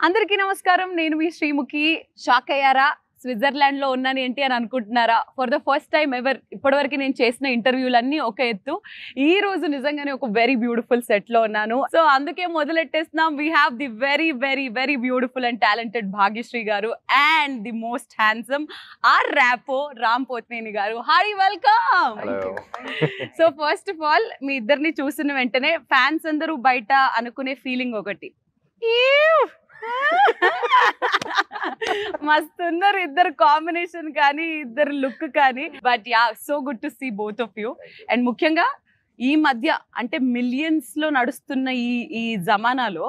అందరికీ నమస్కారం. నేను మీ శ్రీముఖి. షాక్ అయ్యారా? స్విట్జర్లాండ్ లో ఉన్నాను ఏంటి అని అనుకుంటున్నారా? For the first time ever ఇప్పటివరకు నేను చేసిన ఇంటర్వ్యూలన్నీ ఒక ఎత్తు. ఈ రోజు నిజంగానే ఒక వెరీ బ్యూటిఫుల్ సెట్ లో ఉన్నాను. సో అందుకే మొదలెట్టేస్తున్నాం. We have the very very very beautiful and talented Bhagyashri garu and the most handsome our Rapo Ram Pothineni garu. Hi, welcome. So first of all మీ ఇద్దరిని చూసిన వెంటనే ఫ్యాన్స్ అందరూ బయట అనుకునే ఫీలింగ్ ఒకటి, మస్తున్నారు ఇద్దరు కాంబినేషన్ కానీ ఇద్దరు లుక్ కానీ. But yeah, so good to see both of you. And ముఖ్యంగా ఈ మధ్య అంటే మిలియన్స్ లో నడుస్తున్న ఈ జమానాలో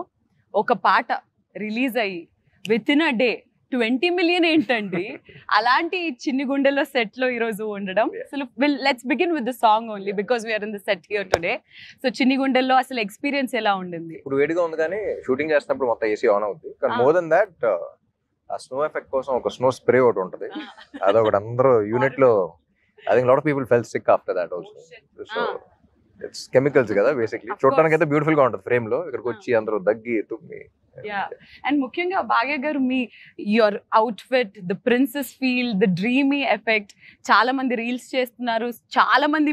ఒక పాట రిలీజ్ అయ్యి with in a day 20 million ఏంటండి? అలాంటి చిన్ని గుండెలో సెట్ లో ఈ రోజు ఉండడం. అసలు let's begin with the song only because we're in the set here today. So చిన్ని గుండెల్లో అసలు ఎక్స్పీరియన్స్ ఎలా ఉండింది? ఇప్పుడు వేడిగా ఉంది కానీ షూటింగ్ చేస్తున్నప్పుడు మొత్తం ఏసీ ఆన్ అవుతుంది. కానీ మోర్ దెన్ దాట్ ఆ స్నో ఎఫెక్ట్ కోసం ఒక స్నో స్ప్రే ఒకటి ఉంటుంది. అదొకటి అందరూ యూనిట్ లో I think lot of people felt sick after that also. So it's chemicals కదా బేసిక్లీ. చూడడానికి అయితే బ్యూటిఫుల్ గా ఉంటుంది ఫ్రేమ్ లో. ఇక్కడికి వచ్చి అందరూ దగ్గి తుమ్మి. అండ్ ముఖ్యంగా భాగ్య గారు మీ your outfit, the princess feel, the dreamy effect, చాలా మంది రీల్స్ చేస్తున్నారు. చాలా మంది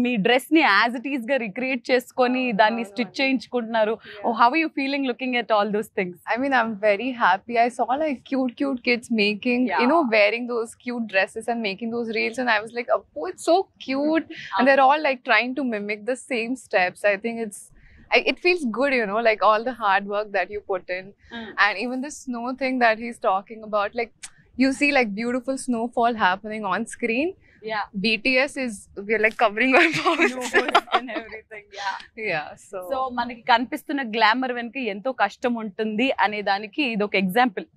మీ డ్రెస్ ని యాజ్ ఇట్ ఈస్ గా రిక్రియేట్ చేసుకొని దాన్ని స్టిచ్ చేయించుకుంటున్నారు. How are you feeling looking at all those things? I mean, I'm very happy. I saw like cute kids making, wearing those cute dresses and making those reels, and I was like, oh, it's so cute. And they're all like trying to mimic the same steps. I think it feels good, like all the hard work that you put in. And even the snow thing that he's talking about, like you see like beautiful snowfall happening on screen. Yeah. BTS we're like covering our mouths and everything. Yeah. So మనకి కనిపిస్తున్న glamour వెనుక ఎంతో కష్టం ఉంటుంది అనే దానికి ఇది ఒక ఎగ్జాంపుల్.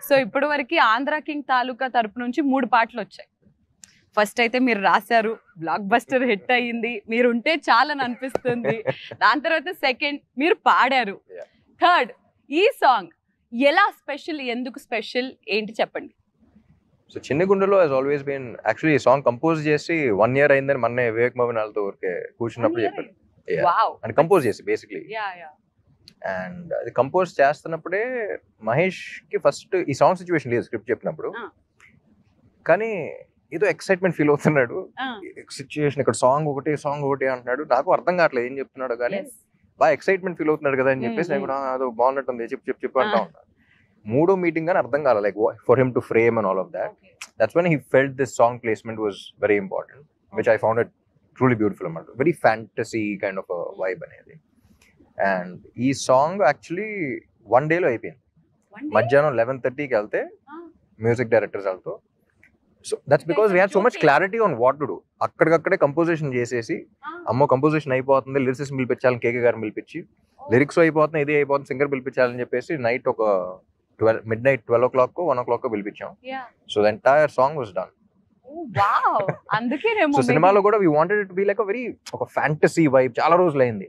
సో ఇప్పటి వరకు ఆంధ్ర కింగ్ తాలూకా తరపు నుంచి 3 పాటలు వచ్చాయి. ఫస్ట్ అయితే మీరు రాశారు, బ్లాక్ బస్టర్ హిట్ అయ్యింది, మీరు ఉంటే చాలని అనిపిస్తుంది. దాని తర్వాత సెకండ్ మీరు పాడారు, థర్డ్ ఈ సాంగ్. ఎలా స్పెషల్, ఎందుకు స్పెషల్, ఏంటి చెప్పండి? సో చిన్ని గుండెలో హస్ ఆల్వేస్ బీన్ యాక్చువల్లీ ఈ సాంగ్ కంపోజ్ చేసి 1 year అయిందని మొన్నే వివేక్ మోహన్ వాళ్ళతో ఊరికే కూర్చున్నప్పుడు చెప్పారు. అండ్ కంపోజ్ చేసి బేసిక్లీ. అండ్ అది కంపోజ్ చేస్తున్నప్పుడే మహేష్ కి ఫస్ట్ ఈ సాంగ్ సిచ్యువేషన్ లేదు స్క్రిప్ట్ చెప్పినప్పుడు, కానీ ఏదో ఎక్సైట్మెంట్ ఫీల్ అవుతున్నాడు. సిచ్యువేషన్ ఇక్కడ సాంగ్ ఒకటి అంటున్నాడు. నాకు అర్థం కావట్లేదు ఏం చెప్తున్నాడు, కానీ బాగా ఎక్సైట్మెంట్ ఫీల్ అవుతున్నాడు కదా అని చెప్పేసి నేను కూడా అదో బాగున్నట్టుంది చెప్పు అంటా ఉన్నా. 3వ మీటింగ్ కానీ అర్థం కాల, like for him to frame and all of that. That's when he felt this song placement was very important, which I found it truly beautiful అన్నమాట. Very fantasy kind of vibe అనేది. And ఈ song actually 1 day లో అయిపోయింది. మధ్యాహ్నం 11:30కి వెళ్తే music directors వాళ్ళతో. So that's because we had so much clarity on what to do. అక్కడికక్కడే కంపోజిషన్ చేసేసి, అమ్మో కంపోజిషన్ అయిపోతుంది, లిరిక్స్ పిలిపించాలని కేకే గారిని పిలిపించి, లిరిక్స్ అయిపోతుంది, ఇది అయిపోతుంది, సింగర్ పిలిపించాలని చెప్పేసి నైట్ ఒక midnight 12 o'clock 1 o'clock పిలిపించాం. So the entire song was done. So సినిమాలో కూడా we wanted it be like ఒక ఫ్యాంటసీ వైబ్. చాలా రోజులు అయింది.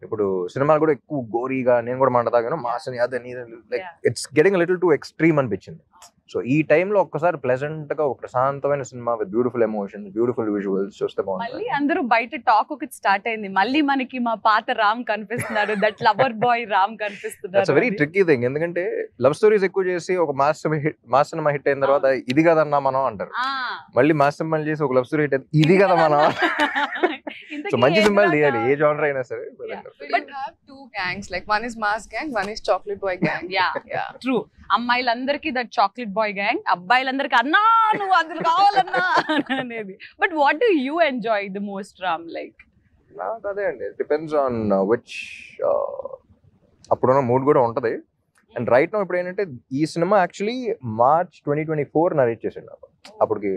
ఇప్పుడు సినిమాలు కూడా ఎక్కువ గోరీగా, నేను కూడా మాట్లాడతాను మాసని అదని, like it's getting little to extreme అనిపించింది. సో ఈ టైంలో ఒక్కసారి ప్లెజెంట్ గా ఒక ప్రశాంతమైన cinema with beautiful emotions, beautiful visuals చూస్తే బాగుంది. అందరూ బయట టాక్ ఒకటి స్టార్ట్ అయింది, మళ్ళీ మనకి మా పాత రామ్ కనిపిస్తున్నారు, దట్ లవర్ బాయ్ రామ్ కనిపిస్తున్నారు. It's very tricky thing. ఎందుకంటే లవ్ స్టోరీస్ ఎక్కువ చేసి ఒక మాస్ సినిమా హిట్ అయిన తర్వాత ఇది కదన్నా మనం అంటారు. మళ్ళీ మాస్ సినిమాలు చేసి ఒక లవ్ స్టోరీ హిట్ అయితే ఇది కదా మనం. సో మంచి సినిమాలు తీయాలి ఏ జానర్ అయినా సరే. But you have 2 gangs, like one is mass gang, one is chocolate boy gang. Yeah. True. అమ్మాయిలందరికీ దట్ చాక్లెట్ బాయ్ గ్యాంగ్, అబ్బాయిలందరికీ అన్నా నువ్వు అందులో కావాలన్నా అనేది. But what do you enjoy the most Ram? Like నాకు అదే అండి, డిపెండ్స్ ఆన్ విచ్ అప్పుడున్న మూడ్ కూడా ఉంటది. అండ్ రైట్ నో ఇప్పుడు ఏంటంటే ఈ సినిమా యాక్చువల్లీ March 2024 నరేట్ చేసాడు నాకు. అప్పటికి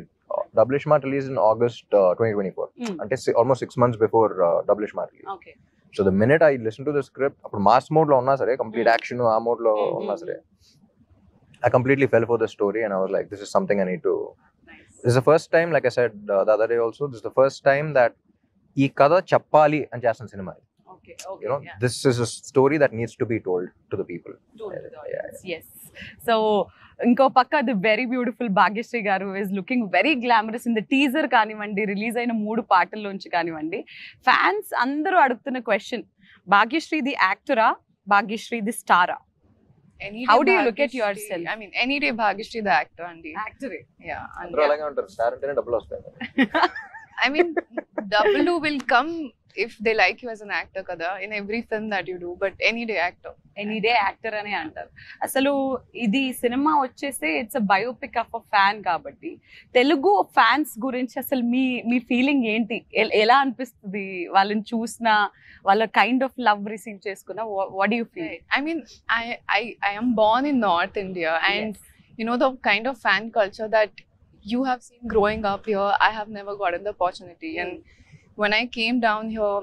double smart release in August 2024, అంటే almost 6 months before double smart release. So the minute I listen to the script, అప్పుడు మాస్ మోడ్ లో ఉన్నా సరే, కంప్లీట్ యాక్షన్ ఆ మోడ్ లో ఉన్నా సరే, I completely fell for the story and I was like, this is something I need to. This is the first time, like I said the other day also, this is the first time that ee kada chappali and chestunna cinema. Okay. This is a story that needs to be told to the people. Yes. So ఇంకో పక్క the very beautiful Bhagyashri garu is looking very glamorous in the teaser కానివ్వండి, release అయిన 3 పాటల్లోంచి కానివ్వండి. Fans అందరూ అడుగుతున్న question, Bhagyashri the యాక్టరా, Bhagyashri the స్టారా? Any How day do you look at Bhagyashree- yourself? I mean, any day Bhagyashree the actor, Andy. Actor. Yeah. And అందరూ అలాగే ఉంటారు, స్టార్ అంటేనే డబ్బులు వస్తాయి. I mean, double will come if they like you as an actor, kada, in every film that you do. But any day actor. Any day actor అని అంటారు. అసలు ఇది సినిమా వచ్చేసి it's a biopic of a fan కాబట్టి Telugu fans గురించి అసలు మీ feeling ఏంటి? ఎలా అనిపిస్తుంది వాళ్ళని చూసిన, వాళ్ళ కైండ్ ఆఫ్ లవ్ రిసీవ్ చేసుకున్న? What do you feel? Right. I mean, I am born in North India, and you know the kind of fan culture that you have seen growing up here. I have never gotten the opportunity, and when I came down here,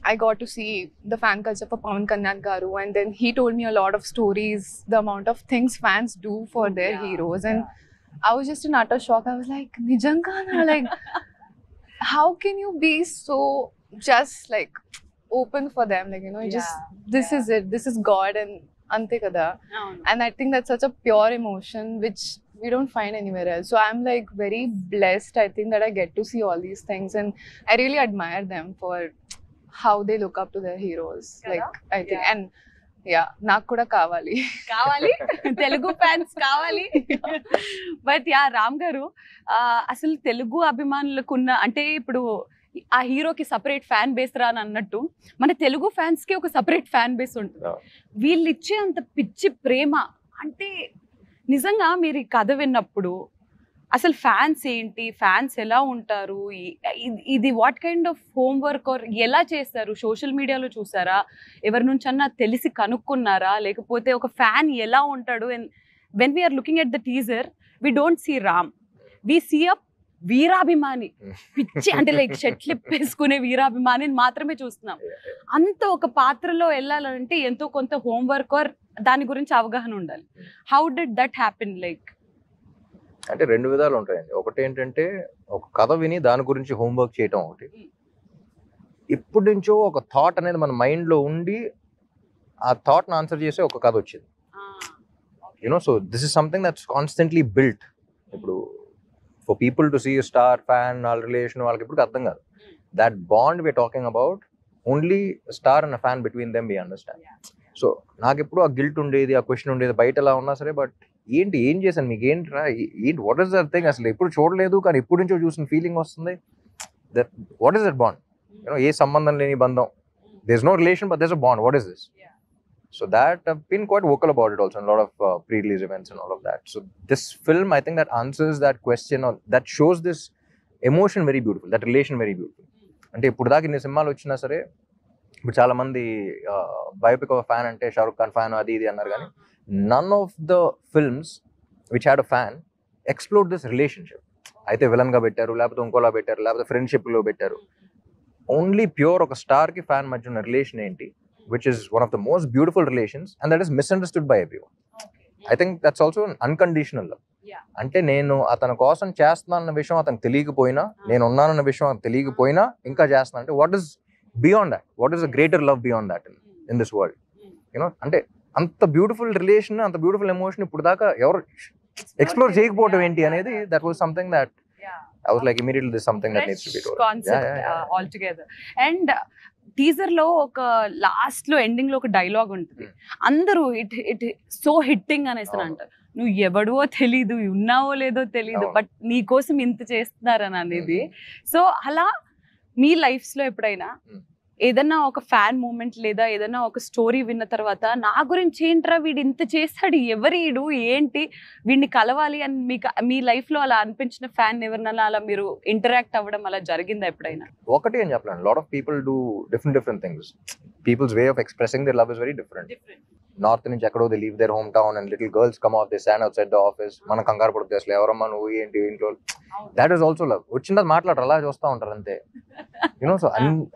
I got to see the fan culture for Pawan Kalyan Garu, and then he told me a lot of stories, the amount of things fans do for their heroes, and I was just in utter shock. I was like, Nijangana, like, how can you be so just like open for them? Like, you know, just this is it, this is God, and ante kada. And I think that's such a pure emotion which we don't find anywhere else. So I'm like very blessed, I think, that I get to see all these things, and I really admire them for how they look up to their heroes. Like, I think, and yeah, నాకు కూడా కావాలి Telugu fans కావాలి. But yeah Ram గారు, అసలు తెలుగు అభిమానులకున్న, అంటే ఇప్పుడు ఆ హీరోకి సపరేట్ ఫ్యాన్ బేస్ రా అని అన్నట్టు మన తెలుగు ఫ్యాన్స్ కి ఒక సపరేట్ ఫ్యాన్ బేస్ ఉంటుంది. వీళ్ళు ఇచ్చే అంత పిచ్చి ప్రేమ, అంటే నిజంగా మీరు ఈ కథ విన్నప్పుడు అసలు ఫ్యాన్స్ ఏంటి, ఫ్యాన్స్ ఎలా ఉంటారు, ఇది what kind of homework or ఎలా చేస్తారు? సోషల్ మీడియాలో చూసారా, ఎవరి నుంచన్నా తెలిసి కనుక్కున్నారా, లేకపోతే ఒక ఫ్యాన్ ఎలా ఉంటాడు? And when we are looking at the teaser, we don't see Ram, we see a వీరాభిమాని, పిచ్చి అంటే లైక్ షర్ట్లు వేసుకునే వీరాభిమానిని మాత్రమే చూస్తున్నాం. అంత ఒక పాత్రలో వెళ్ళాలంటే ఎంతో కొంత హోంవర్క్ ఆర్ దాని గురించి అవగాహన ఉండాలి. How did that happen? Like అంటే రెండు విధాలు ఉంటాయండి. ఒకటి ఏంటంటే ఒక కథ విని దాని గురించి హోంవర్క్ చేయటం ఒకటి. ఇప్పటి నుంచో ఒక థాట్ అనేది మన మైండ్లో ఉండి ఆ థాట్ని ఆన్సర్ చేసే ఒక కథ వచ్చింది. You know, so this is something that's constantly built. ఇప్పుడు for people to see star fan వాళ్ళ రిలేషన్ వాళ్ళకి ఇప్పుడు అర్థం కాదు. That bond we are talking about only star and fan between them we understand. So నాకు ఎప్పుడు ఆ గిల్ట్ ఉండేది, ఆ క్వశ్చన్ ఉండేది, బయట ఎలా ఉన్నా సరే, బట్ ఏం చేశాను, మీకు ఏంట్రా, ఏంటి, వాట్ ఇస్ దట్ థింగ్, అసలు ఎప్పుడు చూడలేదు కానీ ఎప్పుడు నుంచో చూసిన ఫీలింగ్ వస్తుంది. That what is that bond? You know, ఏ సంబంధం లేని బంధం, there is no relation but there is a bond, what is this? So that I've been quite vocal about it also in a lot of pre-release events and all of that. So this film, I think that answers that question, or that shows this emotion very beautiful, that relation very beautiful. అంటే ఇప్పుడు దాకా ఇన్ని సినిమాలు వచ్చినా సరే, ఇప్పుడు చాలా మంది బయోపిక్ ఆఫ్ ఫ్యాన్ అంటే షారుఖ్ ఖాన్ ఫ్యాన్ అది ఇది అన్నారు, కానీ none of the films which had a fan explore this relationship. అయితే విలన్ గా పెట్టారు, లేకపోతే ఇంకోలా పెట్టారు, లేకపోతే ఫ్రెండ్షిప్ లో పెట్టారు. ఓన్లీ ప్యూర్ ఒక స్టార్ కి ఫ్యాన్ మధ్య ఉన్న రిలేషన్ ఏంటి, which is one of the most beautiful relations, and that is misunderstood by everyone. I think that's also an unconditional love. అంటే నేను అతని కోసం చేస్తున్నానన్న విషయం అతనికి తెలియకపోయినా, నేను ఉన్నానన్న విషయం అతనికి తెలియకపోయినా ఇంకా చేస్తున్నా అంటే what is beyond that, what is a greater love beyond that in this world? You know, అంటే అంత బ్యూటిఫుల్ రిలేషన్, అంత బ్యూటిఫుల్ ఎమోషన్ ఇప్పుడు దాకా ఎవరు ఎక్స్ప్లోర్ చేయకపోవడం ఏంటి అనేది, that was something that I was like immediately this is something that needs to be told. Concept altogether. And teaser లో ఒక లాస్ట్ లో ఎండింగ్ లో ఒక డైలాగ్ ఉంటుంది, అందరూ ఇట్ సో హిట్టింగ్ అనేసి అంటారు, నువ్వు ఎవడో తెలీదు, ఉన్నావో లేదో తెలీదు, బట్ నీ కోసం ఇంత చేస్తున్నారని అనేది. సో అలా మీ లైఫ్స్ లో ఎప్పుడైనా ఏదన్నా ఒక ఫ్యాన్ మూమెంట్ లేదా ఏదన్నా ఒక స్టోరీ విన్న తర్వాత, నా గురించి ఏంట్రా వీడు ఇంత చేస్తాడు, ఎవరీడు ఏంటి, వీడిని కలవాలి అని మీకు మీ లైఫ్ లో అలా అనిపించిన ఫ్యాన్ ఎవరినైనా అలా మీరు ఇంటరాక్ట్ అవ్వడం అలా జరిగిందా ఎప్పుడైనా? ఒకటి అని చెప్పలేను, lot of people do different things. People's way of expressing their love is very different. North నుంచి ఎక్కడో they leave their home town and little girls come off they stand outside the office, మన కంగారు పడుతుంది అసలు ఎవరమ్మా నువ్వు ఏంటి ఇంట్లో. That is also love. వచ్చినది మాట్లాడరు, అలా చూస్తూ ఉంటారు అంతే. యూనో, సో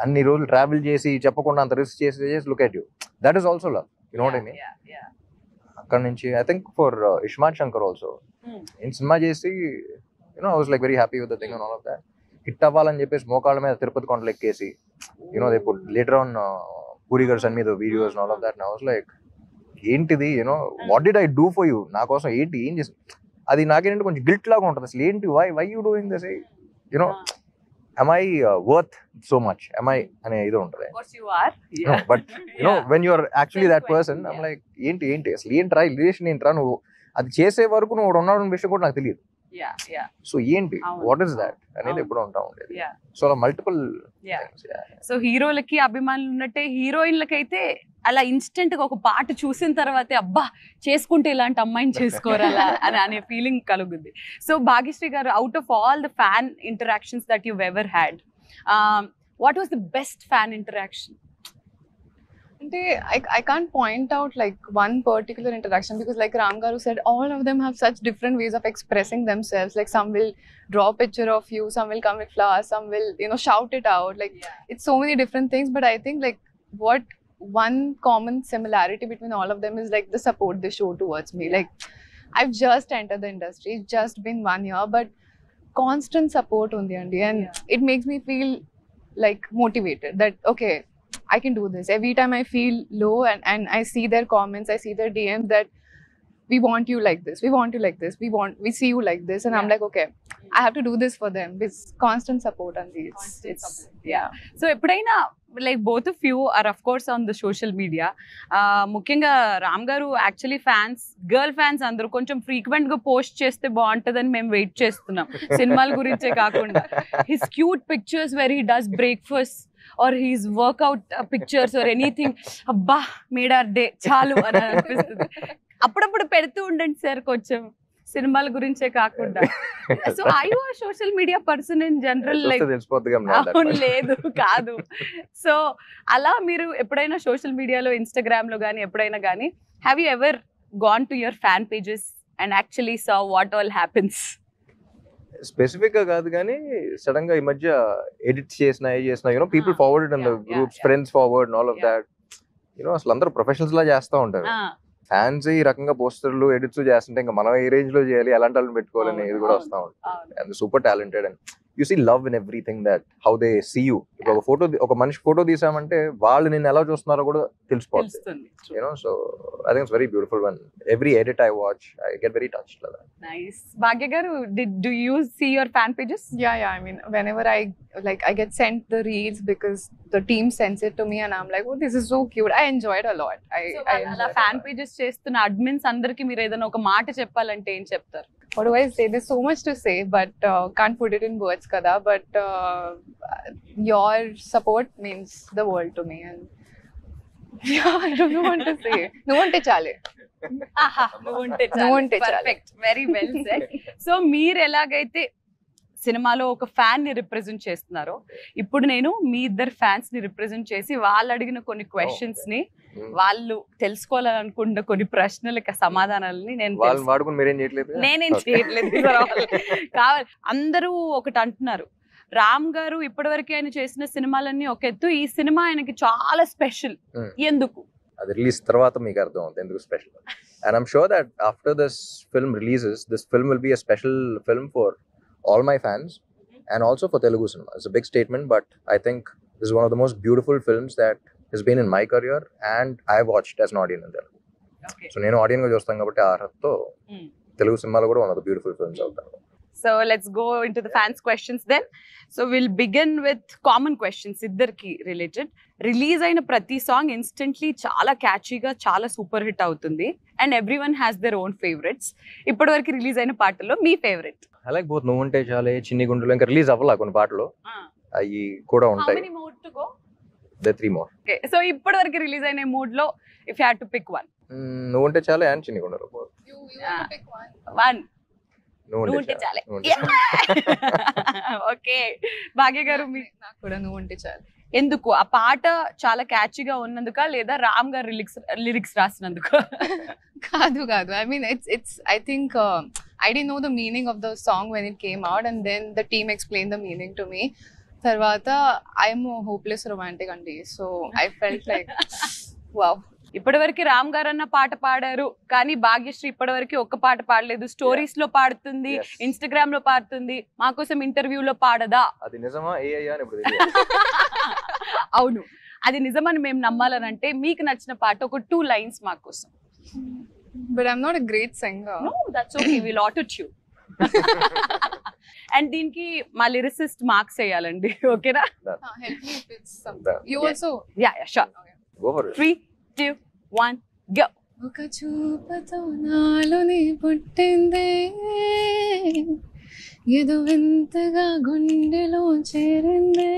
అన్ని రోజులు ట్రావెల్ చేసి చెప్పకుండా అంత రిస్క్ చేసి look at you, that is also love. You know what I mean? అక్కడ నుంచి I think for Ishmart Shankar also, నేను సినిమా చేసి you know I was like very happy with the thing and all of that. Hit అవ్వాలని చెప్పేసి మోకాళ్ళ మీద తిరుపతి కొండలు ఎక్కేసి, you know they put later on Puri garu send me the videos and all of that. I was like ఏంటిది, you know what did I do for you, నా కోసం ఏంటి ఏం చేసి, అది నాకేంటంటే కొంచెం గిల్ట్ లాగా ఉంటుంది. అసలు ఏంటి, why you doing this, you know am I worth so much? Am I అనే ఇది ఉంటుంది. Of course you are. No, but you know, when you're actually that Self-question, person, I'm yeah. like, ఏంటి అసలు ఏంట్రా ఈ రిలేషన్ ఏంట్రా, నువ్వు అది చేసే వరకు నువ్వు ఉన్నావు విషయం కూడా నాకు తెలియదు. Yeah. సో ఏంటి, అవును. వాట్ ఇస్ దాట్ అనేది అవును. ఎప్పుడు ఉంటా ఉండేది. Yeah. సో అలా మల్టిపుల్ Yeah. సో హీరోలకి అభిమానులు ఉన్నట్టే హీరోయిన్లకైతే అలా ఇన్స్టెంట్ గా ఒక పాట చూసిన తర్వాతే అబ్బా చేసుకుంటే ఇలాంటి అమ్మాయిని చేసుకోరాలా అనే ఫీలింగ్ కలుగుద్ది. సో భాగ్యశ్రీ గారు, out of all the fan interactions that you ever had, what was the best fan interaction? I can't point out like one particular interaction because like Ram Garu said, all of them have such different ways of expressing themselves. Like some will draw a picture of you, some will come with flowers, some will, you know, shout it out. Like it's so many different things. But I think like what one common similarity between all of them is like the support they show towards me. Like I've just entered the industry, it's just been 1 year, but constant support on the end, and it makes me feel like motivated that okay, I can do this. Every time I feel low and I see their comments, I see their DMs that we want you like this, we want you like this, we see you like this, and I'm like okay, I have to do this for them. It's constant support on these. So ఎప్పుడైనా like both of you are of course on the social media, ముఖ్యంగా రామ్ గారు actually fans, girl fans అందరూ కొంచెం frequent గా post చేస్తే బాగుంటుందని మేము wait చేస్తున్నాం, సినిమాల గురించే కాకుండా. His cute pictures where he does breakfast or his workout pictures or anything, అబ్బా మేడ్ ఆర్ డే చాలు అని అనిపిస్తుంది. అప్పుడప్పుడు పెడుతూ ఉండండి సార్ కొంచెం, సినిమాల గురించే కాకుండా. So I you are social media person in general, like అవును లేదు కాదు. సో అలా మీరు ఎప్పుడైనా సోషల్ మీడియాలో, ఇన్స్టాగ్రామ్ లో కానీ ఎప్పుడైనా కానీ, have you ever gone to your fan pages and actually saw what all happens? Specific గా కాదు కానీ సడన్ గా ఈ మధ్య ఎడిట్ చేసిన you know people forward in the groups, friends forward all of that, you know అసలు అందరూ ప్రొఫెషనల్స్ లా చేస్తూ ఉంటారు. ఫ్యాన్స్ ఈ రకంగా పోస్టర్లు ఎడిట్స్ చేస్తుంటే ఇంకా మనం ఏ రేంజ్ లో చేయాలి, ఎలాంటి వాళ్ళని పెట్టుకోవాలని ఇది కూడా వస్తూ ఉంటుంది. And super talented and you see love in everything that how they see you. ఇప్పుడు ఒక మనిషి ఫోటో తీసామంటే వాళ్ళు నిన్ను ఎలా చూస్తున్నారో కూడా తెలిసిపోతుంది, you know. So I think it's very beautiful one every edit I watch, I get very touched. Nice. Bhagya garu, do you see your fan pages? Yeah, I mean whenever I get sent the reels because the team sends it to me and I'm like, oh, this is so cute. I enjoy it a lot. I అలా fan pages చేస్తున్న admins అందరికి మీరు ఏదైనా ఒక మాట చెప్పాలంటే ఏం చెప్తారు? What do I say? There's so much to say, but can't put it in words, kada. But your support means the world to me, and yeah, I don't know what to say. No one te chale. Perfect, very well said. So మీరు ఎలాగైతే సినిమాలో ఒక fan ని represent చేస్తున్నారో, ఇప్పుడు నేను మీ ఇద్దరు fans ని రిప్రజెంట్ చేసి వాళ్ళు అడిగిన కొన్ని క్వశ్చన్స్ ని, వాళ్ళు తెలుసుకోవాలనుకున్న కొన్ని ప్రశ్నలకి సమాధానాలని నేనేం చేయట్లేదు కావాలి. అందరూ ఒకటి అంటున్నారు, రామ్ గారు ఇప్పటివరకు ఆయన చేసిన సినిమాలన్నీ ఒక ఎత్తు, ఈ సినిమా ఆయనకి చాలా స్పెషల్, ఎందుకు? అది రిలీజ్ తర్వాత మీకు అర్థం అవుతుంది ఎందుకు special. And I'm sure that after this film releases, this film will be a special film for all my fans and also for Telugu cinema. It's a big statement, but I think this is one of the most beautiful films that has been in my career and I watched as an audience in Telugu. So నేను audience గా చూస్తాను కాబట్టి ఆ అర్హతతో తెలుగు సినిమాలో కూడా one of the beautiful films అవుతారు. So let's go into the fans questions then. So we'll begin with common questions, ఇద్దరికి related. రిలీజ్ అయిన ప్రతి సాంగ్ ఇన్స్టెంట్లీ చాలా క్యాచీగా, చాలా సూపర్ హిట్ అవుతుంది, and everyone has their own favourites. ఇప్పటి వరకు release అయిన పాటల్లో మీ ఫేవరెట్? I like both. నువ్వు ఉంటే చాలే, చిన్ని గుండెలో ఇంకా రిలీజ్ అవ్వాల కొన్ని పాటలు, అవి కూడా ఉంటాయి. How many more to go? There are 3 more. Okay, so ఇప్పటి వరకు రిలీజ్ అయిన మూడ్ లో if you had to pick one. నువ్వు ఉంటే చాలే అండ్ చిన్ని గుండెలో. You have to pick one. One. నువ్వు ఉంటే చాలే. ఓకే భాగ్య గారు, నాకు కూడా నువ్వు ఉంటే చాలు. ఎందుకు? ఆ పాట చాలా క్యాచీగా ఉన్నందుక, లేదా రామ్ గారు లిరిక్స్ రాసినందుకు? కాదు. I mean it's I think I didn't know the meaning of the song when it came out, and then the team explained the meaning to me. Tarvata I'm a hopeless romantic andi, so I felt like wow. ఇప్పటివరకు రామ్ గారు అన్న పాట పాడారు, కానీ భాగ్యశ్రీ ఇప్పటివరకు ఒక్క పాట పాడలేదు. స్టోరీస్ లో పాడుతుంది, ఇన్స్టాగ్రామ్ లో పాడుతుంది, మా కోసం ఇంటర్వ్యూలో పాడదా? అది నిజమా? అవును, అది నిజమని మేము నమ్మాలనంటే మీకు నచ్చిన పాట ఒక 2 lines మా కోసం. But I'm not a great singer. No, that's okay. We'll auto-tune. And దీనికి మా లిరిసిస్ట్ మార్క్స్ వేయాలండి ఓకేనా Help me if it's something. You also. Yeah sure Go for it. 3 2 1 go ఒక చూపుతో నాలోని పుట్టిందే ఏదో వింతగా గుండెలో చేరిందే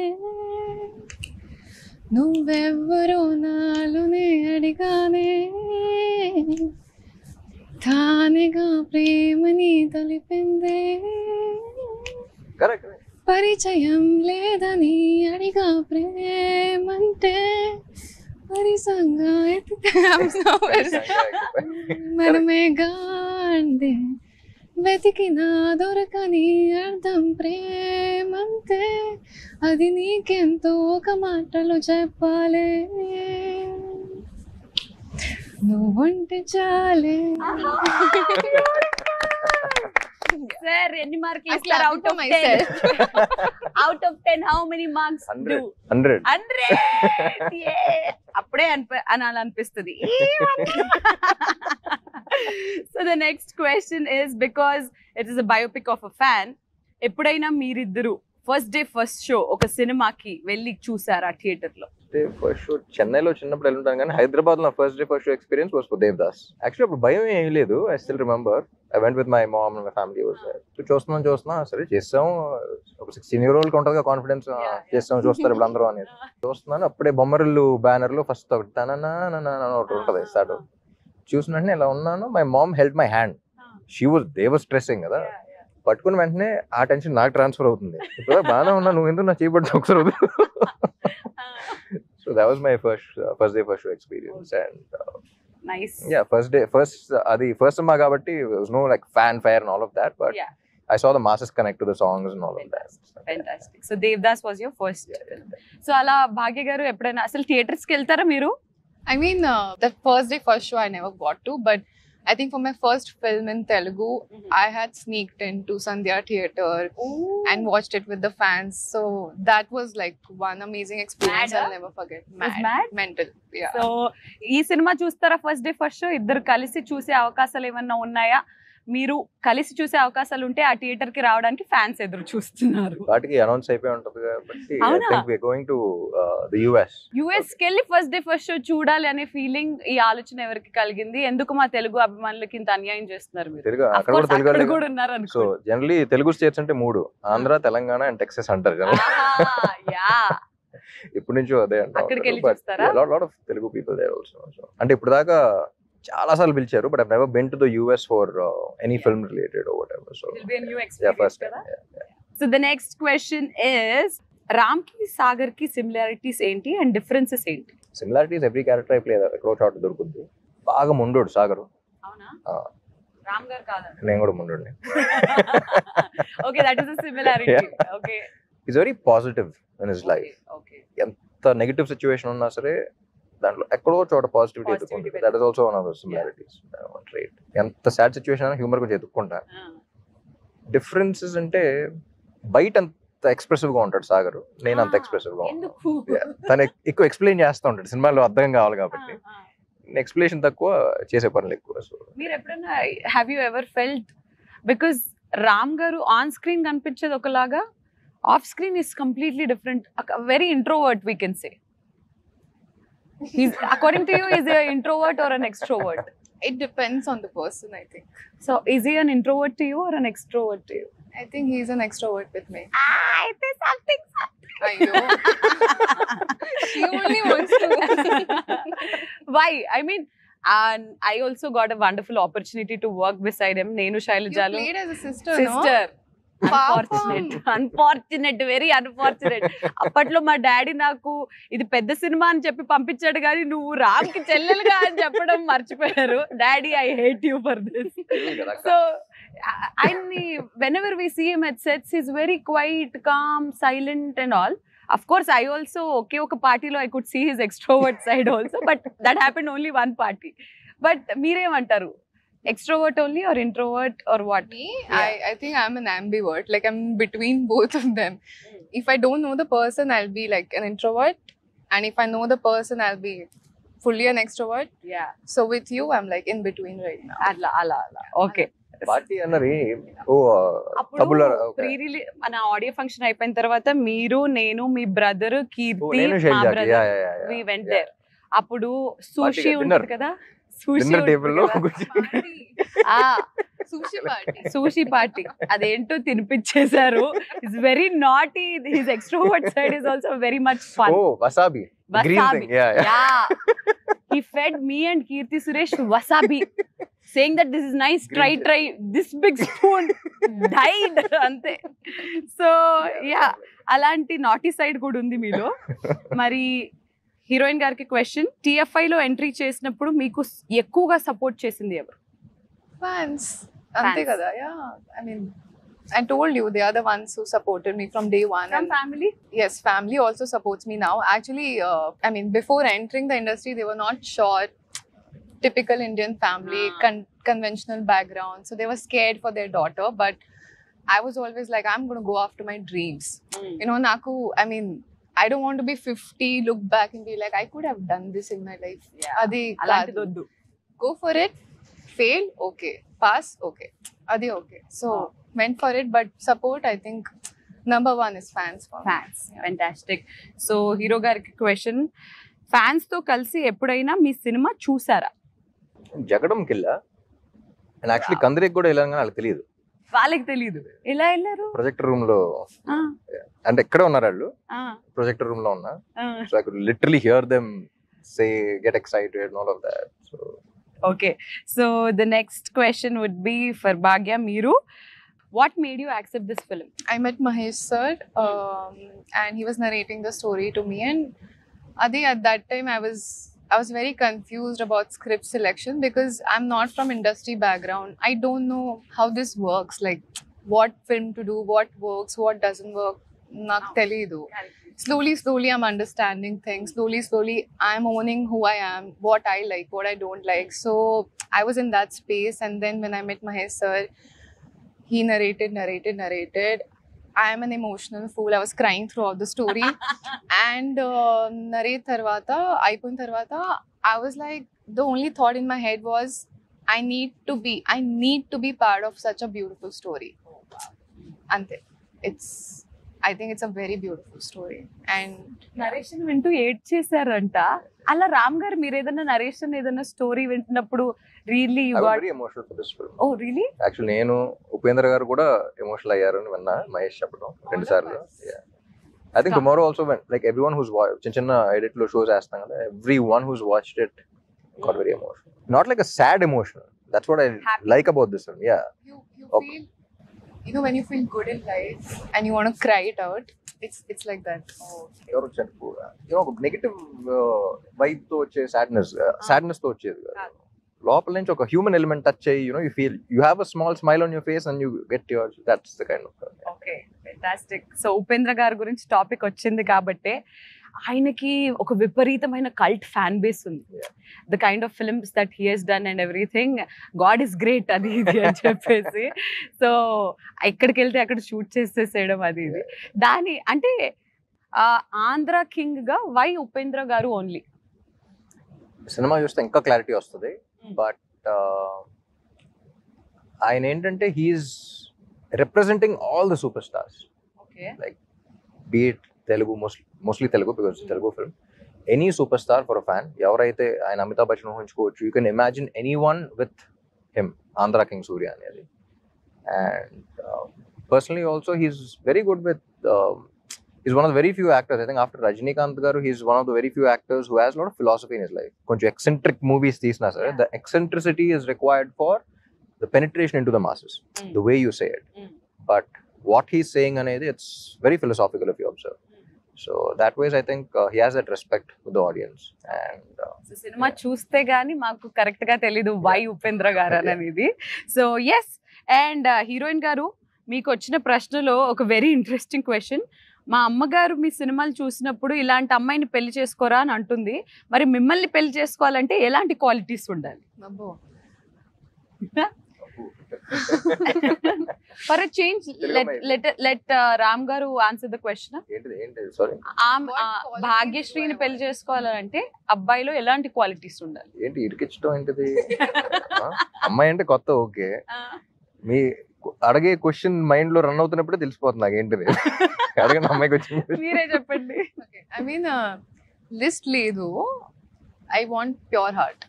నువ్వెవ్వరో నాలోనే అడిగానే తానేగా ప్రేమని తెలిపిందే Correct. పరిచయం లేదని అడిగా ప్రేమంటే పరిసంగా మనమే గాండే వెతికినా దొరకని అర్థం ప్రేమంతే అది నీకెంతో ఒక మాటలు చెప్పాలే నువ్వుంటే చాలే సార్ ఎన్ని మార్కులు I ఇస్తారు clap out for of myself. 10 out of 10 how many marks 100. 100. 100 అప్పుడే అనాలనిపిస్తుంది so the next question is because it is a biopic of a fan ఎప్పుడైనా మీరిద్దరు ఫస్ట్ డే ఫస్ట్ షో ఒక సినిమాకి వెళ్ళి చూసారా థియేటర్ లో ఫస్ట్ షో చెన్నైలో చిన్నప్పుడు వెళ్ళుంటాను కానీ హైదరాబాద్ లో first day first show experience was for Devdas. Actually అప్పుడు భయం ఏం లేదు. I still remember I went with my mom and my family was there. So చూస్తున్నా సరే చేస్తాం ఒక 16-year-old ఉంటుంది కాన్ఫిడెన్స్ చేస్తాం చూస్తారు ఇప్పుడు అందరూ అనేది చూస్తున్నాను. అప్పుడే బొమ్మరిల్లు బ్యానర్ లో ఫస్ట్ ఒకటి తననా ఒకటి ఉంటుంది స్టార్ట్. చూసిన వెంటనే ఇలా ఉన్నాను. My mom help my hand. They was stressing కదా, పట్టుకున్న వెంటనే ఆ టెన్షన్ నాకు ట్రాన్స్ఫర్ అవుతుంది. ఇప్పుడు బాగానే ఉన్నా నువ్వు ఎందుకు నా చేయబడి ఒకసారి అవుతుంది. So that was my first day first show experience and nice yeah first cinema kabatti there was no like fanfare and all of that, but Yeah. I saw the masses connect to the songs and all of that. Fantastic so Devdas was your first so అలా భాగ్య గారు ఎప్పుడైనా అసలు theatres కి వెళ్తారా మీరు I mean, that first day first show I never got to, but I think for my first film in Telugu, I had sneaked into Sandhya Theatre and watched it with the fans. So that was like one amazing experience Mad, I'll never forget. Was mad? Mental. Yeah. So ఈ cinema చూస్తారా first day first show ఇద్దరు కలిసి చూసే అవకాశాలు ఏమన్నా ఉన్నాయా మీరు కలిసి చూసే అవకాశాలు ఉంటే ఆ థియేటర్ కి రావడానికి ఫ్యాన్స్ ఎదురు చూస్తున్నారు వాటికి అనౌన్స్ అయిపోయి ఉంటుంది కాబట్టి I అవునా? think we are going to the US. US కి వెళ్ళి ఫస్ట్ డే ఫస్ట్ షో చూడాలి అనే ఫీలింగ్ ఈ ఆలోచన ఎవరికి కలిగింది ఎందుకు మా తెలుగు అభిమానులకి ఇంత అన్యాయం చేస్తున్నారు మీరు తెలుగు Of అక్కడ course, కూడా తెలుగు అక్కడ వాళ్ళే కూడా ఉన్నారు సో అనుకో జనరలీ తెలుగు స్టేట్స్ అంటే 3 ఆంధ్ర తెలంగాణ అండ్ టెక్సస్ అంటారు కదా. యా ఇప్పటి నుంచో అదే అక్కడికి వెళ్ళి అంటారు. చూస్తారా? Lot of Telugu people there also. అంటే ఇప్పుడు దాకా చాలా సార్లు పిలిచారు but I never been to the US for any film related or whatever. So It'll be a new yeah, experience first కదా time. Yeah. So the next question is Ram కి సాగర్ కి similarities ఏంటి అండ్ డిఫరెన్సెస్ ఏంటి similarities every character I play ఎక్కడో చోట దొరుకుద్ది. బాగా ముండోడు సాగరు. అవునా Ah. రామ్ గారు కాదండి నేను కూడా ముండోడిని. Okay that is a similarity okay is very positive in his life. Okay ఎంత నెగటివ్ సిచ్యువేషన్ ఉన్నా సరే దాంట్లో ఎక్కడో చోట పాజిటివిటీ Positivity ఎత్తుకుంటుంది. That is also one of the similarities trait. ఎంత సాడ్ సిచ్యువేషన్ అయినా హ్యూమర్ కొంచెం ఎత్తుక్కుంటా. డిఫరెన్సెస్ అంటే బయట అంత ఎక్స్ప్రెసివ్ గా ఉంటాడు సాగర్, నేను అంత ఎక్స్ప్రెసివ్ గా ఉంటాను. ఎందుకు తను ఎక్కువ ఎక్స్ప్లెయిన్ చేస్తూ ఉంటాడు సినిమాలో అర్థం కావాలి కాబట్టి. ఎక్స్ప్లెనేషన్ తక్కువ, చేసే పనులు ఎక్కువ. సో మీరు ఎప్పుడైనా have you ever felt because Ram గారు ఆన్ స్క్రీన్ కనిపించేది ఒకలాగా off screen is completely different very introvert we can say he's according to you is he an introvert or an extrovert It depends on the person, I think. so is he an introvert to you or an extrovert to you I think he's an extrovert with me. it is something I know. She only wants to. why I mean and I also got a wonderful opportunity to work beside him nenu You shailajalu played as a sister, sister unfortunate very unfortunate అప్పట్లో మా daddy నాకు ఇది పెద్ద cinema అని చెప్పి పంపించాడు కానీ నువ్వు రామ్ కి చెల్లెలుగా అని చెప్పడం మర్చిపోయారు. Daddy I hate you for this. So ఆయన్ని whenever we see him at sets he's very quiet, calm, silent and all. Of course I also ఒక పార్టీలో I could see his extrovert side also but that happened only one party. But మీరేమంటారు extrovert only or introvert or what? Me, I think I'm an ambivert. Like I'm between both of them. If I don't know the person, I'll be like an introvert, and if I know the person, I'll be fully an extrovert. Yeah. So with you, I'm like in between right now. అలా okay party అన్నది ఓ అప్పుడు తబులా pre release మన audio function అయిపోయిన తర్వాత మీరు నేను మీ బ్రదర్ కీర్తి నేను మా Shailaja brother we went there. అప్పుడు సూషి Party, ఉంటుంది కదా, సూషి డిన్నర్ టేబుల్ లో Sushi party. సూషి పార్టీ అదేంటో తినిపించేశారు. It's very naughty. His extrovert side is also very much fun. ఓ wasabi green Wasabi. Thing yeah He fed me and Kirti Suresh wasabi, saying that this is nice, try. This big spoon died. Ante. So yeah, అలాంటి naughty side కూడా ఉంది మీలో. మరి heroine గారికి question, TFI లో entry చేసినప్పుడు మీకు ఎక్కువగా సపోర్ట్ చేసింది ఎవరు? Fans. Ante kada, yeah. I mean, I told you they are the ones who supported me from day one. From family? Yes, family also supports me now. Actually, I mean, before entering the industry, they were not sure. Typical Indian family, conventional background. So they were scared for their daughter. But I was always like, I'm going to go after my dreams. You know, Naku, I mean, I don't want to be 50, look back and be like, I could have done this in my life. Adi అలాంటిదొద్దు. go for it. Fail, okay. Pass, okay. Adi okay. So went for it, but support, I think number one is fans for me. Fans. Fantastic. So hero గారికి question, fans తో కలిసి ఎప్పుడైనా మీ cinema చూసారా? జగడం కిల్లా and actually కందరికి కూడా వెళ్ళాను కానీ వాళ్ళకి తెలియదు. వాళ్ళకి తెలియదు. ఎలా వెళ్ళారు? ప్రొజెక్టర్ రూమ్ లో అంటే ఎక్కడ ఉన్నారు వాళ్ళు, ప్రొజెక్టర్ రూమ్ లో ఉన్నా. So I could literally here them say get excited and all of that. So Okay, so the next question would be for Bhagya Meeru. What made you accept this film? I met Mahesh sir and he was narrating the story to me, and Adi, at that time I was very confused about script selection because I'm not from industry background. I don't know how this works, like what film to do, what works, what doesn't work. Nak telidu. Slowly I'm understanding things. Slowly I'm owning who I am, what I like, what I don't like. So I was in that space, and then when I met Mahesh sir, he narrated. I am an emotional fool. I was crying throughout the story. And narrate tarvata, aipun tarvata, I was like, the only thought in my head was, I need to be part of such a beautiful story. Ante. I think it's a very beautiful story. And narration వింటూ ఏడ్ చేశారంట. అలా రామ్ గారు మీరు ఏదైనా narration ఏదైనా story వింటున్నప్పుడు really you got very emotional for this film. Oh really? Actually నేను ఉపేంద్ర గారు కూడా ఎమోషనల్ అయ్యారని విన్నా మహేష్ చెప్పడం 2 సార్లు. I think tomorrow also when like everyone who's చిన్న ఎడిట్ లో షోస్ వేస్తాం కదా, everyone who's watched it got very emotional. Not like a sad emotion. That's what I like about this film. Yeah, you feel, you know, when you feel good in life and you want to cry it out, it's like that. ఎవరు ఒక negative vibe తో వచ్చే sadness తో వచ్చేది కాదు. లోపల నుంచి ఒక హ్యూమన్ ఎలిమెంట్ టచ్ అయ్యి you feel you have a small smile on your face and you get your that's the kind of. Okay, fantastic. So Upendra గారి గురించి టాపిక్ వచ్చింది కాబట్టి ఆయనకి ఒక విపరీతమైన కల్ట్ ఫ్యాన్ బేస్ ఉంది. The kind of films that he he's done and everything, god is great అది ఇది అని చెప్పేసి. సో ఎక్కడికి వెళ్తే అక్కడ షూట్ చేసేసేయడం అది ఇది. దాని అంటే ఆంధ్ర కింగ్ గా వై ఉపేంద్ర గారు ఓన్లీ? సినిమా చూస్తే ఇంకా క్లారిటీ వస్తుంది. బట్ ఆయన ఏంటంటే he's representing all the super stars. Okay, like be it Telugu, mostly Telugu because Telugu film. Any super star for a fan, ఎవరైతే ఆయన అమితాబ్ బచ్చన్ ఊహించుకోవచ్చు. You can imagine any one with him, Andhra King Surya అనేది. And personally also he's very good with, he's one of the very few actors, I think after Rajinikanth garu, he's one of the very few actors who has a lot of philosophy in his life. Konchu eccentric movies teesna sir, the eccentricity is required for the penetration into the masses, the way you say it. But what he's saying anedi, it's very philosophical if you observe. So that ways I think he has that respect with the audience. And so cinema చూస్తే గానీ మాకు correct గా తెలీదు why Upendra గారు అనేది. So yes, and heroine గారు మీకు వచ్చిన ప్రశ్నలో ఒక వెరీ ఇంట్రెస్టింగ్ క్వశ్చన్. మా అమ్మగారు మీ సినిమాలు చూసినప్పుడు ఇలాంటి అమ్మాయిని పెళ్లి చేసుకోరా అని అంటుంది. మరి మిమ్మల్ని పెళ్లి చేసుకోవాలంటే ఎలాంటి క్వాలిటీస్ ఉండాలి? For a change let Ram గారు ఆన్సర్ ద క్వశ్చన్. భాగ్యశ్రీని పెళ్లి చేసుకోవాలంటే అబ్బాయిలో ఎలాంటి క్వాలిటీస్ ఉండాలి? ఏంటి ఇరికించడం ఏంటిది? అమ్మాయి అంటే కొత్త ఓకే, మీ అడిగే క్వశ్చన్ మైండ్ లో రన్ అవుతున్నప్పుడే తెలిసిపోతుంది నాకు ఏంటిది. అడగండి అమ్మాయికి వచ్చింది. మీరే చెప్పండి. I mean, list లేదు. I want pure heart.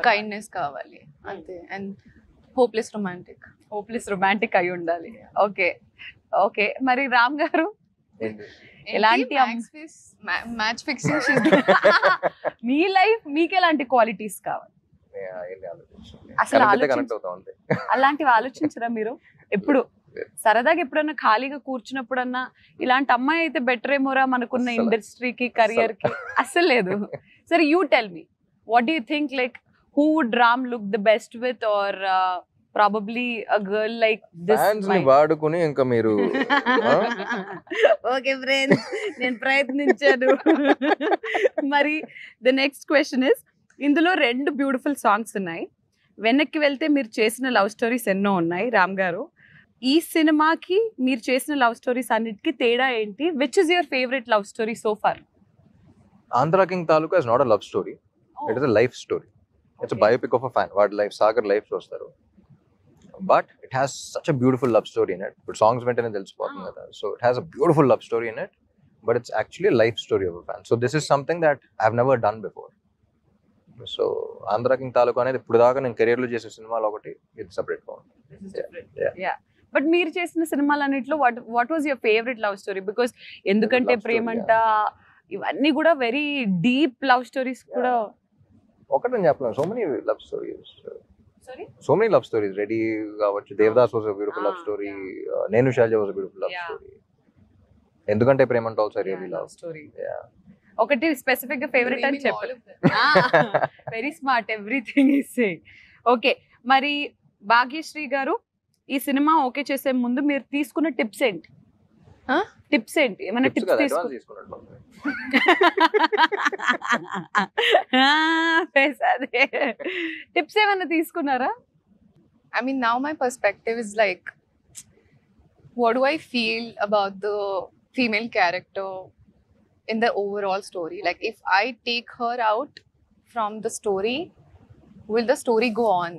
Kindness కావాలి అంతే. And hopeless romantic. Hopeless romantic అయి ఉండాలి. ఓకే ఓకే, మరి రామ్ గారు ఎలాంటి మ్యాచ్ ఫిక్సింగ్ మీ లైఫ్ మీకు ఎలాంటి క్వాలిటీస్ కావాలి? అసలు అలాంటివి ఆలోచించరా మీరు ఎప్పుడు? సరదాగా ఎప్పుడన్నా ఖాళీగా కూర్చున్నప్పుడన్నా ఇలాంటి అమ్మాయి అయితే బెటర్ ఏమోరా మనకున్న ఇండస్ట్రీకి కెరియర్ కి? అస్సలు లేదు. సరే, you tell me, what do you think, like who would Ram look the best with, or probably a girl like this వాడుకుని ఇంకా మీరు ఓకే ఫ్రెండ్స్, నేను ప్రయత్నించాను. మరి ద నెక్స్ట్ క్వశ్చన్ ఇస్, ఇందులో 2 బ్యూటిఫుల్ సాంగ్స్ ఉన్నాయి. వెనక్కి వెళ్తే మీరు చేసిన లవ్ స్టోరీస్ ఎన్నో ఉన్నాయి రామ్ గారు. ఈ సినిమాకి మీరు చేసిన లవ్ స్టోరీస్ అన్నిటికీ తేడా ఏంటి? Which is your favourite love story so far? Andhra king Taluka is not a love story, it is a life story. It's a biopic of a fan. వాడి లైఫ్, సాగర్ లైఫ్ చూస్తారు, but it has such a beautiful love story in it. ఇప్పుడు songs వెంటనే తెలిసిపోతుంది కదా. So it has a beautiful love story in it, but it's actually life story of a fan. So this is something that I have never done before. So Andhra king Taluka అనేది ఇప్పుడు దాకా నేను career లో చేసే సినిమాలు ఒకటి, ఇది సెపరేట్ గా ఉంటుంది. బట్ మీరు చేసిన సినిమాలన్నిట్లో what was your favourite love story? Because ఎందుకంటే ప్రేమంట ఇవన్నీ కూడా వెరీ డీప్ లవ్ స్టోరీస్ కూడా. ఒకటి నేను చెప్పలేను, so many love stories, so many love stories. Ready కావచ్చు, Devdas was a beautiful love story, Nenu Shailaja was a beautiful love story, ఎందుకంటే ప్రేమంట ఆల్సో రియల్లీ లవ్ స్టోరీ. ఒకటి స్పెసిఫిక్ గా ఫేవరెట్ అని చెప్పారు. Very smart, everything is saying. Okay, మరి భాగ్యశ్రీ గారు, ఈ సినిమా ఓకే చేసే ముందు మీరు తీసుకున్న టిప్స్ ఏంటి? టిప్స్ ఏంటి? ఏమైనా టిప్స్ తీసుకున్నట్టు? టిప్స్ ఏమైనా తీసుకున్నారా? I mean, now my perspective is like, what do I feel about the female character in the overall story? Like, if I take her out from the story, will the story go on?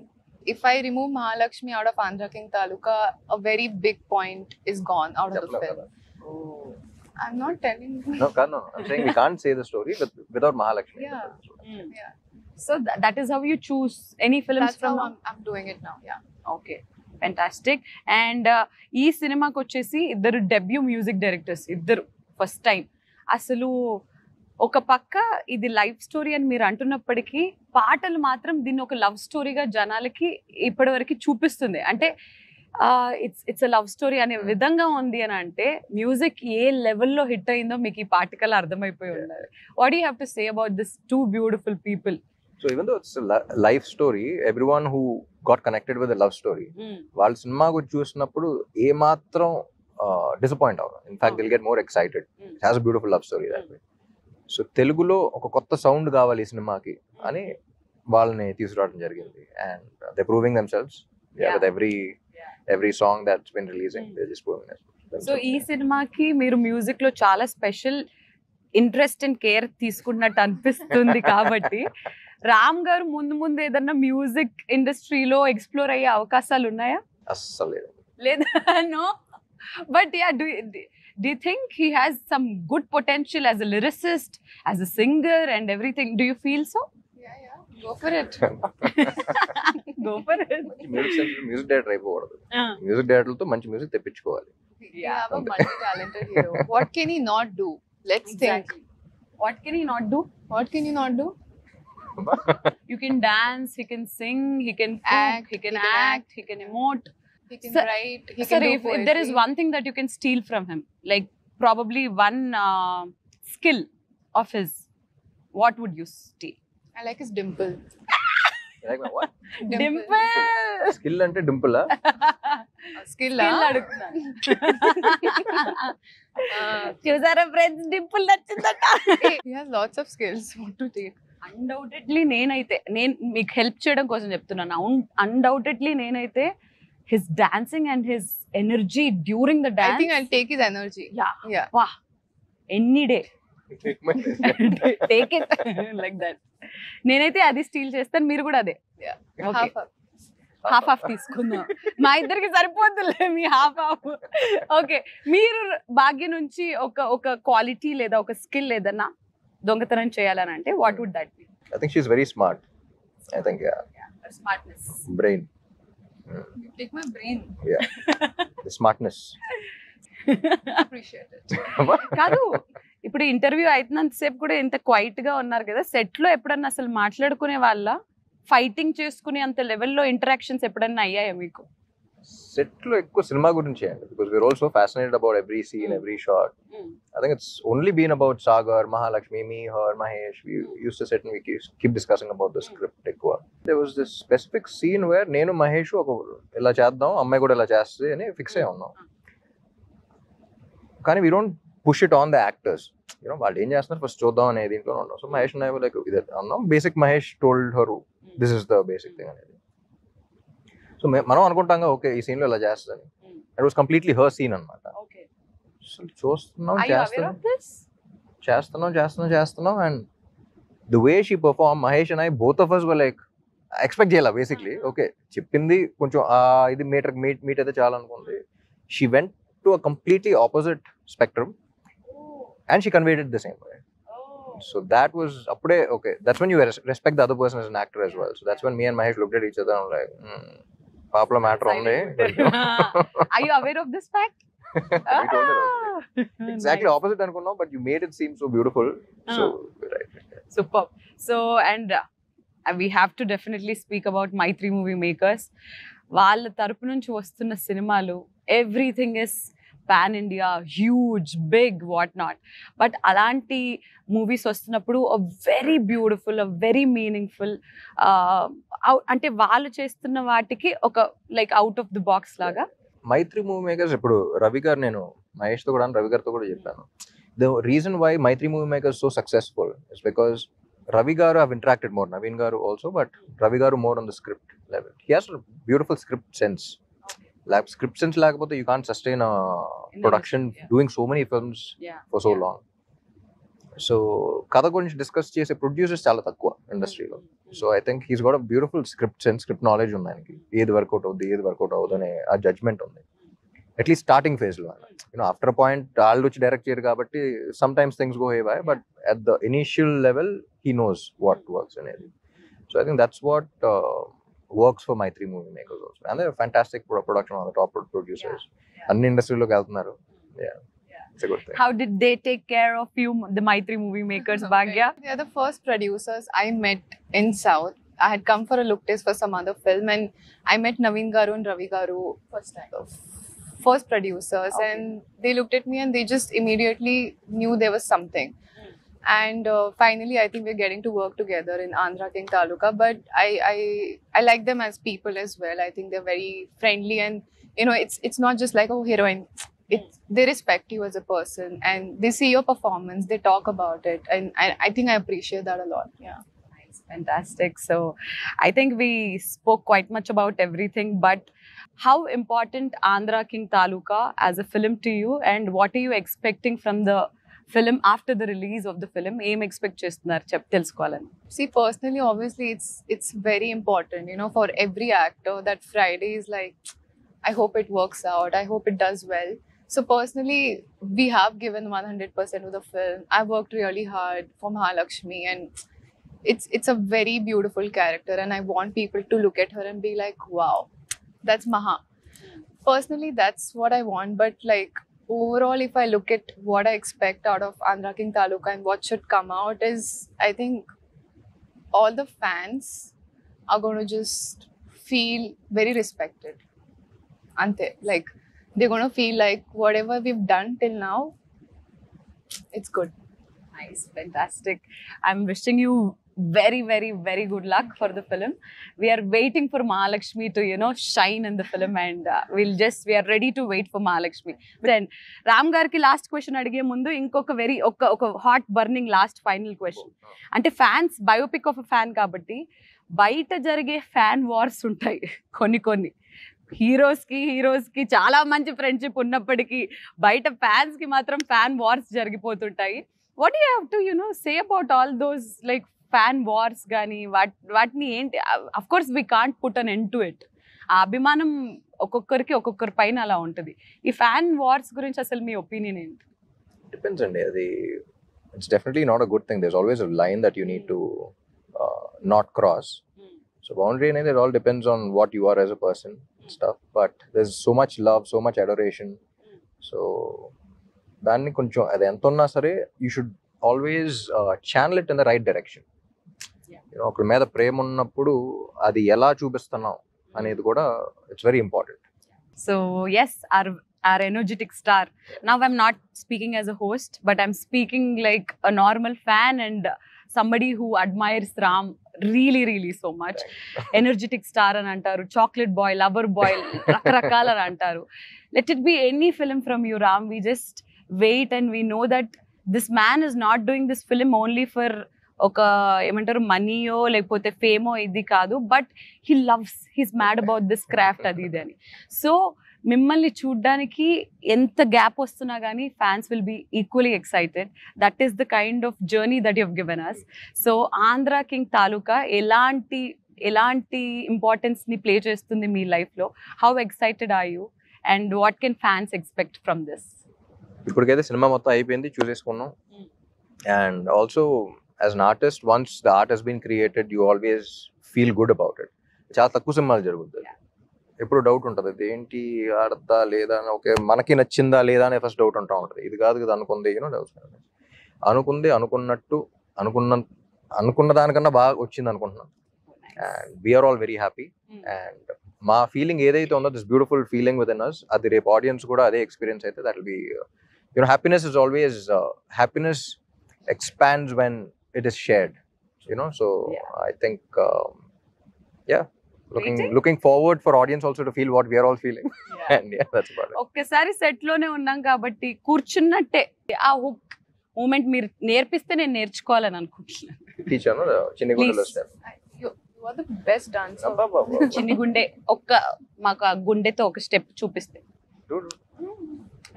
If I remove Mahalakshmi out of Andhra King Taluka, a very big point is gone out of the film. Oh. I'm not telling you. No, I'm saying we can't say the story without Mahalakshmi. Yeah. Yeah. So that is how you choose any films. That's from how I'm doing it now. Yeah. Okay. Fantastic. And ఈ సినిమాకి వచ్చేసి ఇద్దరు debut music directors, ఇద్దరు first time. అసలు ఒక పక్క ఇది life story అని మీరు అంటున్నప్పటికీ పాటలు మాత్రం దీన్ని ఒక లవ్ స్టోరీగా జనాలకి ఇప్పటి వరకు చూపిస్తుంది. అంటే ఇట్స్ లవ్ స్టోరీ అనే విధంగా ఉంది అని అంటే మ్యూజిక్ ఏ లెవెల్లో హిట్ అయిందో మీకు ఈ పాటికల్ అర్థమైపోయి ఉండాలి. What you have to say about this 2 beautiful people? So even though it's a life story, everyone who got connected with the love story, వాళ్ళ సినిమా గురించి చూసినప్పుడు ఏ మాత్రం డిసప్పాయింట్ అవ్వరు. In fact, they'll get more excited. It has a beautiful love story that way. So తెలుగులో ఒక కొత్త sound కావాలి ఈ సినిమాకి అని వాళ్ళని తీసుకురావడం జరిగింది. And they're proving themselves with every song that's been releasing. They're just proving themselves. So ఈ సినిమాకి మీరు మ్యూజిక్ లో చాలా స్పెషల్ ఇంట్రెస్ట్ అండ్ కేర్ తీసుకున్నట్టు అనిపిస్తుంది. కాబట్టి రామ్ గారు ముందు ఏదన్నా మ్యూజిక్ ఇండస్ట్రీలో ఎక్స్ప్లోర్ అయ్యే అవకాశాలు ఉన్నాయా? అస్సలు లేదా? No. But yeah, do you think he has some good potential as a lyricist, as a singer and everything? Do you feel so? Yeah. Go for it. Go for it. Music director అయిపోకూడదు, music డైరెక్టర్లతో మంచి music తెప్పించుకోవాలి. We have a multi-talented hero. What can he not do? Let's think. What can he not do? What can he not do? You can dance, he can sing, he can cook, he can act, he can emote. He can Sir, write, he sir, can do if poetry. there is one thing that you can steal from him, like probably one skill of his, what would you steal? I like his dimple. Like what? Dimple. Skill ante dimple ah? Skill అడుగుతున్నాను. చూసారా friends, dimple నచ్చిందట. He has lots of skills. What to take? Undoubtedly నేను మీకు help చేయడం కోసం చెప్తున్నాను. Undoubtedly నేనైతే his dancing and his energy during the I dance. think I'll take his energy. Yeah. వా, any day take it like that. నేనైతే అది steel చేస్తాను, మీరు కూడా అదే. Yeah. Okay. Half up. Half తీసుకుందాం. మా ఇద్దరికి సరిపోతుందిలే మీ హాఫ్. ఓకే, మీరు భాగ్య నుంచి ఒక క్వాలిటీ లేదా ఒక స్కిల్ ఏదన్నా దొంగతనం చేయాలని అంటే what would that be? I think she's very smart. I think, yeah. Smartness. Brain. Take my brain. Yeah. The smartness. Appreciate it. కాదు, ఇప్పుడు ఇంటర్వ్యూ అవుతున్నంత సేపు కూడా ఇంత క్వైట్ గా ఉన్నారు కదా, సెట్ లో ఎప్పుడన్నా అసలు మాట్లాడుకునే వాళ్ళ, ఫైటింగ్ చేసుకునే అంత లెవెల్లో ఇంటరాక్షన్స్ ఎప్పుడన్నా అయ్యాయా మీకు? సెట్ లో ఎక్కువ సినిమా గురించి అండి, because we're also fascinated about every scene, every shot. I think it's only been about Sagar, Mahalakshmi, me, her, Mahesh. We used to sit and we keep discussing about the script ఎక్కువ. There was this specific scene where నేను మహేష్ ఒక ఇలా చేద్దాం, అమ్మాయి కూడా ఇలా చేస్తుంది అని ఫిక్స్ అయి ఉన్నాం. కానీ we don't push it on the actors. వాళ్ళు ఏం చేస్తున్నారు ఫస్ట్ చూద్దాం అనే దీంట్లో ఉన్నాం. So Mahesh and I like ఇదే అన్నాం. Basic Mahesh told her this is the basic thing అనేది. సో మనం అనుకుంటాం ఓకే ఈ సీన్ లో ఇలా చేస్తుందని. It was completely her scene అన్నమాట. చూస్తున్నాం చేస్తున్నాం and the way she perform, Mahesh and I both of us were like expect చేయాలి బేసిక్లీ. ఓకే చెప్పింది కొంచెం ఇది మీట్ అయితే చాలా అనుకుంది. She went to a completely opposite spectrum and she conveyed it the same way. So that was appude okay, that's when you respect the other person as an actor as well. So that's when me and Mahesh looked at each other and like paapla matter undi. Are you aware of this fact? We told her exactly nice. Opposite anukunnam, but you made it seem so beautiful. So right. Superb. So and we have to definitely speak about Maitri movie makers. వాళ్ళ తరపు నుంచి వస్తున్న సినిమాలు everything is pan India, huge, big, what not. But అలాంటి movies వస్తున్నప్పుడు very beautiful, very meaningful, అంటే వాళ్ళు చేస్తున్న వాటికి ఒక like out of the box లాగా. మైత్రి మూవీ మేకర్స్ ఇప్పుడు రవి గారు, నేను మహేష్ తో కూడా రవి గారితో కూడా చెప్పాను, the reason why Mythri Movie Makers so successful is because Ravi garu have interacted more, Naveen garu also, but Ravi garu more on the script level. He has a beautiful script sense. Like script sense lagapothe you can't sustain a production doing so many films for so long. So kada gurinchi discuss chese producers chaala takkuva industry lo. So I think he's got a beautiful script sense, script knowledge undi ayaniki. Edi workout avudane aa judgment undi. At least starting phase lo, after a point all which direct cheyaru kabatti sometimes things go haywire, but at the initial level he knows what works and everything. So I think that's what works for Maitri movie makers also, and they're fantastic production on the top producers. Anni industry lo keltunnaru. Yeah, it's a good thing. How did they take care of you, the Maitri movie makers, Bhagya? They are the first producers I met in South. I had come for a look test for some other film, and I met Naveen garu and Ravi garu first producers, and they looked at me and they just immediately knew there was something. And finally I think we're getting to work together in Andhra King Taluka, but I like them as people as well. I think they're very friendly, and it's not just like, oh, heroine. They respect you as a person and they see your performance, they talk about it, and I think I appreciate that a lot. Yeah. Fantastic. So I think we spoke quite much about everything, but how important Andhra King Taluka as a film to you, and what are you expecting from the film after the release of the film? Em expect chestunnaru telusukovalani. See, personally, obviously it's very important, for every actor, that Friday is like, I hope it works out, I hope it does well. So personally, we have given 100% of the film. I worked really hard for Mahalakshmi, and it's a very beautiful character, and I want people to look at her and be like, wow, that's Maha. Personally, that's what I want, but like overall, if I look at what I expect out of Andhra King Taluka and what should come out is, I think all the fans are going to just feel very respected. Ante, like they're going to feel like whatever we've done till now, it's good. Nice, fantastic. I'm wishing you very, very, very good luck for the film. We are waiting for Mahalakshmi to, shine in the film, and we are ready to wait for Mahalakshmi. Then Ram garki last question adige mundu inkoka very oka hot burning last final question. Ante fans, biopic of a fan kabatti బయట జరిగే fan wars ఉంటాయి కొన్ని heroes కి చాలా మంచి friendship ఉన్నప్పటికీ బయట fans కి మాత్రం ఫ్యాన్ వార్స్ జరిగిపోతుంటాయి. What you have to say about all those like fan wars కానీ వాటిని ఏంటి? Of course we can't put an end to it, ఆ అభిమానం ఒక్కొక్కరికి ఒక్కొక్కరి పైన అలా ఉంటుంది. ఈ ఫ్యాన్ వార్స్ గురించి అసలు మీ ఒపీనియన్ ఏంటి? డిపెండ్స్ అండి. అది it's definitely not a good thing. There is always a line that you need to not cross. So boundary అనేది it all depends on what you are as a person stuff, but there is so much love, so much adoration. So దాన్ని కొంచెం అది ఎంత ఉన్నా సరే you should always channel it in the right direction. ఒకరి మీద ప్రేమ ఉన్నప్పుడు అది ఎలా చూపిస్తున్నాం అనేది కూడా it's very important. So yes, our energetic star. Now I'm not speaking as a host, but I'm speaking like a normal fan and somebody who admires Ram really, really so much. Energetic star అని అంటారు, chocolate boy, lover boy, రకరకాల అని అంటారు. Let it be any film from you, Ram. We just wait and we know that this man is not doing this film only for ఒక ఏమంటారు మనీయో లేకపోతే ఫేమో ఇది కాదు, but he loves, he's mad about this craft అది ఇది అని. So మిమ్మల్ని చూడ్డానికి ఎంత గ్యాప్ వస్తున్నా కానీ fans will be equally excited. That is the kind of journey that you have given us. So Andhra king Taluka ఎలాంటి ఇంపార్టెన్స్ ని ప్లే చేస్తుంది మీ లైఫ్ లో? How excited are you and what can fans expect from this? ఇప్పటికైతే సినిమా మొత్తం అయిపోయింది, చూసేసుకున్నాం. And also as an artist, once the art has been created, you always feel good about it. చాలా తక్కువ సినిమాలు జరుగుతుంది, ఎప్పుడు డౌట్ ఉంటుంది, ఏంటి ఆడద్దా లేదా అని, ఓకే మనకి నచ్చిందా లేదా అనే ఫస్ట్ డౌట్ ఉంటా ఉంటుంది. ఇది కాదు కదా అనుకుంది, డౌట్స్ అనుకుంది అనుకున్నట్టు అనుకున్న దానికన్నా బాగా వచ్చింది అనుకుంటున్నాను. And we're all very happy. And మా ఫీలింగ్ ఏదైతే ఉందో, this beautiful feeling within us, అది రేపు ఆడియన్స్ కూడా అదే ఎక్స్పీరియన్స్ అయితే that will be happiness is always happiness expands when it is shared, so I think looking forward for audience also to feel what we are all feeling. And that's about it. ఒక్కసారి set లోనే ఉన్నాం కాబట్టి కూర్చున్నట్టే ఆ hook moment మీరు నేర్పిస్తే నేను నేర్చుకోవాలని అనుకుంటున్నాను. టీచర్ చిన్ని గుండెలో step. You are the best dancer. చిన్ని గుండె మాకు ఆ గుండెతో ఒక స్టెప్ చూపిస్తే.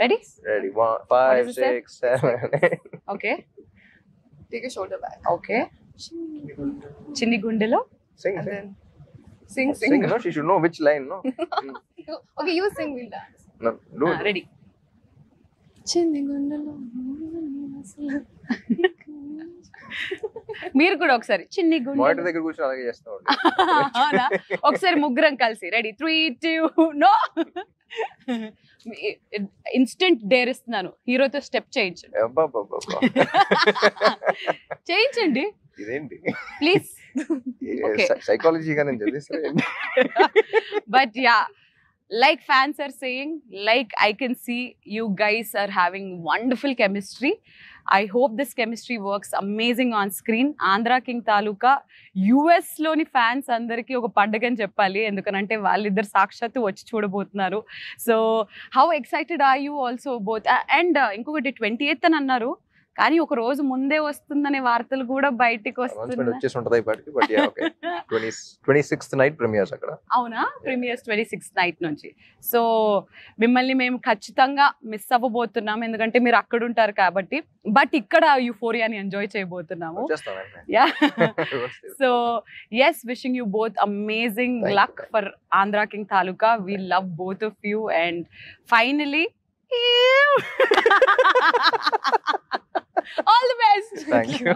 Ready 5 6 7 8. Okay, Take a shoulder back. Okay. Chinni gundelo. Sing. And then sing. No, she should know which line, no? Okay, you sing, we'll dance. No, do it. Ready. Chinni gundelo. మీరు కూడా ఒకసారి చిన్ని గుండె monitor దగ్గర కూర్చొని అలాగే చేస్తాం. అవునా? ఒకసారి ముగ్గురం కలిసి రెడీ 3 2 నో. ఇన్స్టెంట్ డేర్ ఇస్తున్నాను, హీరోతో స్టెప్ చేయించండి. చేయించండి ఇదేంటి ప్లీజ్. సైకాలజీగా నేను చదివిస్తాను. But yeah, like fans are saying, like I can see you guys are having wonderful chemistry. I hope this chemistry works amazing on screen. Andhra King Taluka US లోని fans అందరికీ ఒక పండుగ అని చెప్పాలి, ఎందుకంటే వాళ్ళిద్దరు సాక్షాత్తు వచ్చి చూడబోతున్నారు. So how excited are you also both? And ఇంకొకటి 28th అని అన్నారు, కానీ ఒక రోజు ముందే వస్తుందనే వార్తలు కూడా బయటికి వస్తున్నాయి. 26th నైట్ ప్రీమియర్స్ అక్కడ. అవునా? ప్రీమియర్స్ 26th నైట్ నుంచి. సో మిమ్మల్ని మేము ఖచ్చితంగా మిస్ అవ్వబోతున్నాం, ఎందుకంటే మీరు అక్కడ ఉంటారు కాబట్టి. బట్ ఇక్కడ యూఫోరియాని ఎంజాయ్ చేయబోతున్నాము. Yeah, so yes, wishing you both amazing luck for Andhra king Taluka. We love both of you and finally all the best. Thank you.